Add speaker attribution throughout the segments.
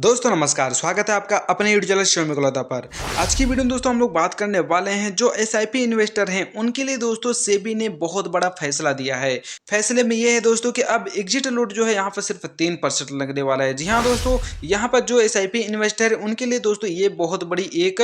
Speaker 1: दोस्तों नमस्कार, स्वागत है आपका अपने यूट्यूब चैनल शो में गलौता पर। आज की वीडियो में दोस्तों हम लोग बात करने वाले हैं जो एसआईपी इन्वेस्टर हैं उनके लिए दोस्तों सेबी ने बहुत बड़ा फैसला दिया है। फैसले में ये है दोस्तों कि अब एग्जिट लोड जो है यहाँ पर सिर्फ 3% लगने वाला है। जी हाँ दोस्तों, यहाँ पर जो एसआईपी इन्वेस्टर है उनके लिए दोस्तों ये बहुत बड़ी एक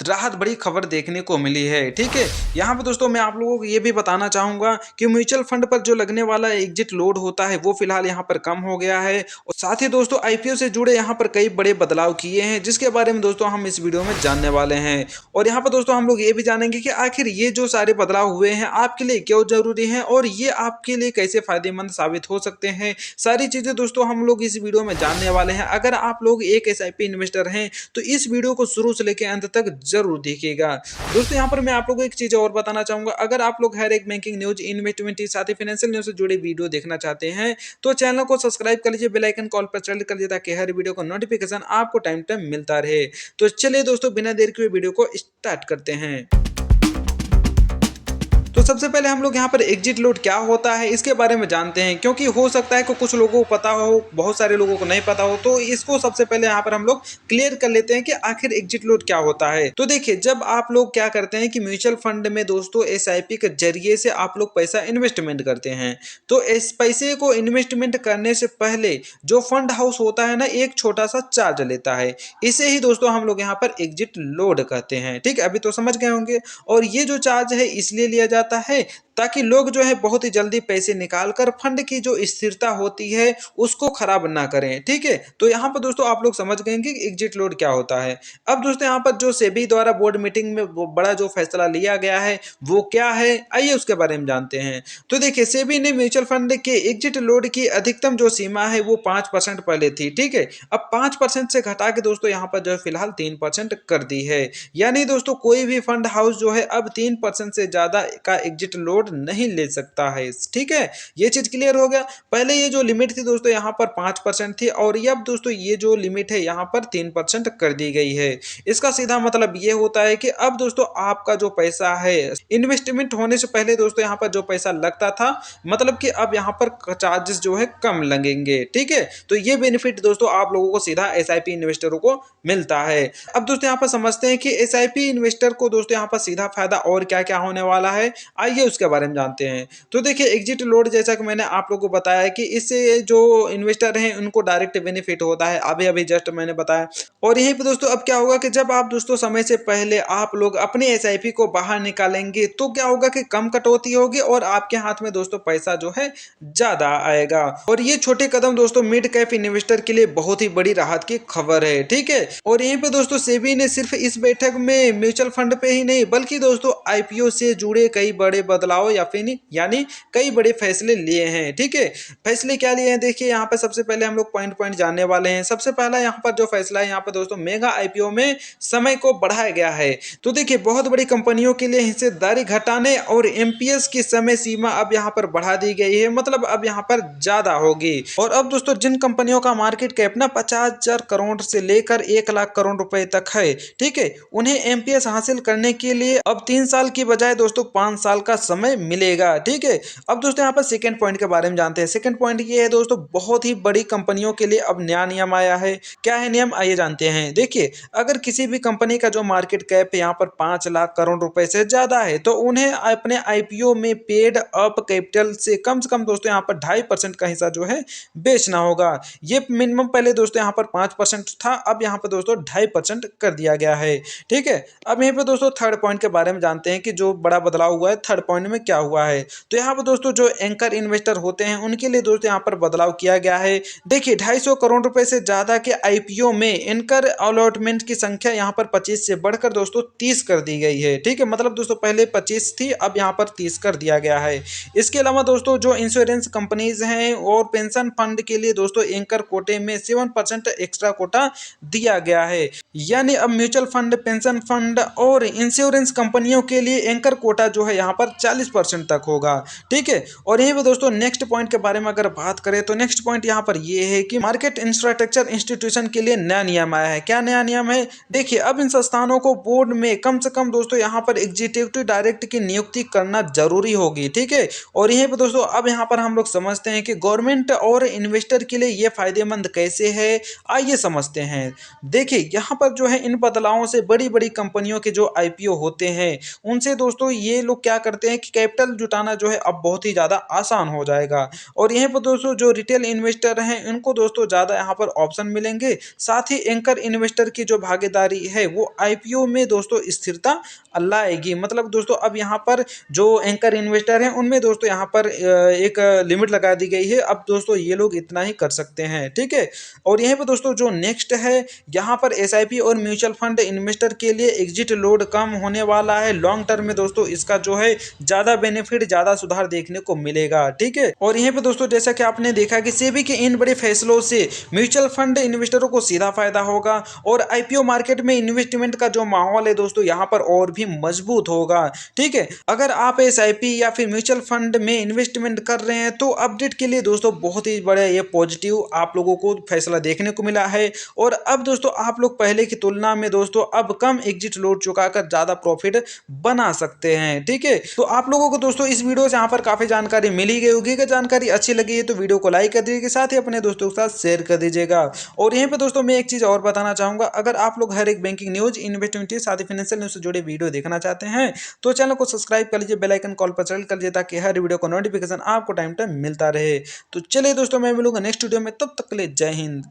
Speaker 1: राहत भरी खबर देखने को मिली है। ठीक है, यहाँ पर दोस्तों मैं आप लोगों को ये भी बताना चाहूंगा कि म्यूचुअल फंड पर जो लगने वाला एग्जिट लोड होता है वो फिलहाल यहाँ पर कम हो गया है और साथ ही दोस्तों आईपीओ से जुड़े यहाँ पर कई बड़े बदलाव किए हैं जिसके बारे में दोस्तों हम इस वीडियो में जानने वाले हैं। और यहाँ पर दोस्तों हम लोग ये भी जानेंगे कि आखिर ये जो सारे बदलाव हुए हैं आपके लिए क्यों जरूरी हैं और ये आपके लिए कैसे फायदेमंद साबित हो सकते हैं। सारी चीजें दोस्तों हम लोग इस वीडियो में जानने वाले हैं। अगर आप लोग एक एसआईपी इन्वेस्टर हैं तो इस वीडियो को शुरू से लेकर अंत तक जरूर देखिएगा। दोस्तों यहाँ पर मैं आप लोगों को एक चीज और बताना चाहूंगा, अगर आप लोग हर एक बैंकिंग न्यूज, इन्वेस्टमेंट साथ ही फाइनेंशियल न्यूज से जुड़े वीडियो देखना चाहते हैं तो चैनल को सब्सक्राइब कर लीजिए, बेल आइकन कॉल पर सेलेक्ट कर लीजिए ताकि हर वीडियो का नोटिफिकेशन आपको टाइम टाइम मिलता रहे। तो चलिए दोस्तों बिना देर के वीडियो को स्टार्ट करते हैं। तो सबसे पहले हम लोग यहाँ पर एग्जिट लोड क्या होता है इसके बारे में जानते हैं, क्योंकि हो सकता है कि कुछ लोगों को पता हो, बहुत सारे लोगों को नहीं पता हो, तो इसको सबसे पहले यहाँ पर हम लोग क्लियर कर लेते हैं कि आखिर एग्जिट लोड क्या होता है। तो देखिए, जब आप लोग क्या करते हैं कि म्यूचुअल फंड में दोस्तों एसआईपी के जरिए से आप लोग पैसा इन्वेस्टमेंट करते हैं, तो इस पैसे को इन्वेस्टमेंट करने से पहले जो फंड हाउस होता है ना, एक छोटा सा चार्ज लेता है। इसे ही दोस्तों हम लोग यहाँ पर एग्जिट लोड कहते हैं। ठीक है, अभी तो समझ गए होंगे। और ये जो चार्ज है इसलिए लिया जाता है ताकि लोग जो है बहुत ही जल्दी पैसे निकालकर फंड की जो स्थिरता होती है उसको खराब ना करें। ठीक है, तो यहाँ पर दोस्तों आप लोग समझ गए कि एग्जिट लोड क्या होता है। अब दोस्तों यहाँ पर जो सेबी द्वारा बोर्ड मीटिंग में वो बड़ा जो फैसला लिया गया है वो क्या है, आइए उसके बारे में जानते हैं। तो देखिए, सेबी ने म्यूचुअल फंड के एग्जिट लोड की अधिकतम जो सीमा है वो 5% पहले थी। ठीक है, अब 5% से घटा के दोस्तों यहाँ पर जो है फिलहाल 3% कर दी है। यानी दोस्तों कोई भी फंड हाउस जो है अब 3% से ज्यादा का एग्जिट लोड नहीं ले सकता है। ठीक है, ये चीज क्लियर हो गया। पहले ये जो लिमिट थी दोस्तों यहाँ पर 5% थी और अब दोस्तों ये जो लिमिट है यहाँ पर 3% कर दी गई है। इसका सीधा मतलब ये होता है कि अब दोस्तों आपका जो पैसा है इन्वेस्टमेंट होने से पहले दोस्तों यहाँ पर जो पैसा लगता था, मतलब कि अब यहाँ पर चार्जेस जो है कम लगेंगे। ठीक है, तो ये बेनिफिट दोस्तों आप लोगों को सीधा एसआईपी इन्वेस्टरों को मिलता है। अब दोस्तों यहाँ पर समझते हैं कि एसआईपी इन्वेस्टर को दोस्तों यहाँ पर सीधा फायदा और क्या क्या होने वाला है, आइए उसके बारे में जानते हैं। तो देखिए, एग्जिट लोड जैसा कि मैंने आप लोगों को बताया कि इससे जो इन्वेस्टर हैं उनको डायरेक्ट बेनिफिट होता है, अभी अभी जस्ट मैंने बताया। और यहीं पे दोस्तों अब क्या होगा कि जब आप दोस्तों समय से पहले आप लोग अपने एसआईपी को बाहर निकालेंगे तो क्या होगा कि कम कटौती होगी और आपके हाथ में दोस्तों पैसा जो है ज्यादा आएगा। और ये छोटे कदम दोस्तों मिड कैप इन्वेस्टर के लिए बहुत ही बड़ी राहत की खबर है। ठीक है, और यहीं पे दोस्तों सेबी ने सिर्फ इस बैठक में म्यूचुअल फंड पे ही नहीं बल्कि दोस्तों आईपीओ से जुड़े कई बड़े बदलाव या फिर यानी कई बड़े फैसले लिए हैं। ठीक है, फैसले क्या लिए हैं देखिए, यहाँ पे सबसे पहले हम लोग पॉइंट पॉइंट जानने वाले हैं। सबसे पहला यहाँ पर जो फैसला है यहाँ पर दोस्तों मेगा आईपीओ में समय को बढ़ाया गया है। तो देखिए, बहुत बड़ी कंपनियों के लिए हिस्सेदारी घटाने और एमपीएस की समय सीमा अब यहाँ पर बढ़ा दी गई है, मतलब अब यहाँ पर ज्यादा होगी। और अब दोस्तों जिन कंपनियों का मार्केट कैप ना 50,000 करोड़ से लेकर 1 लाख करोड़ रुपए तक है, ठीक है, उन्हें एमपीएस हासिल करने के लिए अब 3 साल की बजाय दोस्तों 5 साल का समय मिलेगा। ठीक है, अब दोस्तों यहाँ पर सेकंड पॉइंट के बारे में जानते हैं। सेकंड पॉइंट ये है दोस्तों, बहुत ही बड़ी कंपनियों के लिए अब नया नियम आया है। क्या है नियम, आइए जानते हैं। देखिए, अगर किसी भी कंपनी का जो मार्केट कैप यहाँ पर 5 लाख करोड़ रुपए से ज्यादा है तो उन्हें अपने आईपीओ में पेड अप कैपिटल से कम दोस्तों यहाँ पर 2.5% का हिस्सा जो है बेचना होगा। ये मिनिमम पहले दोस्तों यहाँ पर 5% था, अब यहाँ पर दोस्तों 2.5% कर दिया गया है। ठीक है, अब यहाँ पे दोस्तों थर्ड पॉइंट के बारे में जानते हैं कि जो बड़ा बदलाव हुआ है थर्ड पॉइंट में क्या हुआ है। तो यहाँ पर दोस्तों जो एंकर इन्वेस्टर होते हैं उनके लिए दोस्तों यहाँ पर बदलाव किया गया है। देखिए, 250 करोड़ रुपए से ज्यादा के आईपीओ में एंकर अलॉटमेंट की संख्या यहाँ पर 25 से बढ़कर दोस्तों 30 कर दी गई है। ठीक है, मतलब दोस्तों पहले 25 थी, अब यहाँ पर 30 कर दिया गया है। इसके अलावा दोस्तों जो इंश्योरेंस कंपनीज हैं और पेंशन फंड के लिए दोस्तों एंकर कोटे में 7% एक्स्ट्रा कोटा दिया गया है। यानी अब म्यूचुअल फंड, पेंशन फंड और इंश्योरेंस कंपनियों के लिए एंकर कोटा जो है यहाँ पर 25% तक होगा। ठीक है, और यहीं पे दोस्तों नेक्स्ट पॉइंट के बारे में अगर बात करें तो नेक्स्ट पॉइंट यहाँ पर ये है कि मार्केट इंफ्रास्ट्रक्चर इंस्टीट्यूशन के लिए नया नियम आया है। क्या नया नियम है? देखिए, अब इन संस्थानों को बोर्ड में कम से कम दोस्तों यहाँ पर एग्जीक्यूटिव डायरेक्टर की नियुक्ति करना जरूरी होगी। ठीक है, और यहीं पे दोस्तों अब यहाँ पर हम लोग समझते हैं कि गवर्नमेंट और इन्वेस्टर के लिए ये फायदेमंद कैसे है, आइए समझते हैं। देखिए, यहाँ पर जो है इन बदलावों से बड़ी बड़ी कंपनियों के जो आईपीओ होते हैं उनसे दोस्तों ये लोग क्या करते हैं कि कैपिटल जुटाना जो है अब बहुत ही ज़्यादा आसान हो जाएगा। और यहीं पर दोस्तों जो रिटेल इन्वेस्टर हैं इनको दोस्तों ज़्यादा यहाँ पर ऑप्शन मिलेंगे। साथ ही एंकर इन्वेस्टर की जो भागीदारी है वो आईपीओ में दोस्तों स्थिरता लाएगी। मतलब दोस्तों अब यहाँ पर जो एंकर इन्वेस्टर हैं उनमें दोस्तों यहाँ पर एक लिमिट लगा दी गई है। अब दोस्तों ये लोग इतना ही कर सकते हैं। ठीक है, और यहीं पर दोस्तों जो नेक्स्ट है, यहाँ पर एसआईपी और म्यूचुअल फंड इन्वेस्टर के लिए एग्जिट लोड कम होने वाला है। लॉन्ग टर्म में दोस्तों इसका जो है ज़्यादा बेनिफिट, ज़्यादा सुधार देखने को मिलेगा। ठीक है, और यहीं पे दोस्तों जैसा कि आपने देखा कि सेबी के इन बड़े फैसलों से म्यूचुअल फंड इन्वेस्टरों को सीधा फायदा होगा और आईपीओ मार्केट में इन्वेस्टमेंट का जो माहौल है दोस्तों यहाँ पर और भी मजबूत होगा। ठीक है, अगर आप एसआईपी या फिर म्यूचुअल फंड में इन्वेस्टमेंट कर रहे हैं तो अपडेट के लिए दोस्तों बहुत ही बड़ा ये पॉजिटिव आप लोगों को फैसला देखने को मिला है। और अब दोस्तों आप लोग पहले की तुलना में दोस्तों अब कम एग्जिट लोड चुकाकर ज्यादा प्रॉफिट बना सकते हैं। ठीक है, तो आप लोगों को दोस्तों इस वीडियो से यहाँ पर काफी जानकारी मिली गई होगी। अगर जानकारी अच्छी लगी है तो वीडियो को लाइक कर दीजिएगा, साथ ही अपने दोस्तों के साथ शेयर कर दीजिएगा। और यहीं पे दोस्तों मैं एक चीज और बताना चाहूंगा, अगर आप लोग हर एक बैंकिंग न्यूज, इन्वेस्टमेंट साथ ही फाइनेंशियल न्यूज से जुड़े वीडियो देखना चाहते हैं तो चैनल को सब्सक्राइब कर लीजिए, बेल आइकन कॉल पर सेलेक्ट कर लीजिए ताकि हर वीडियो का नोटिफिकेशन आपको टाइम टाइम मिलता रहे। तो चलिए दोस्तों, मैं मिलूंगा नेक्स्ट वीडियो में, तब तक के लिए जय हिंद।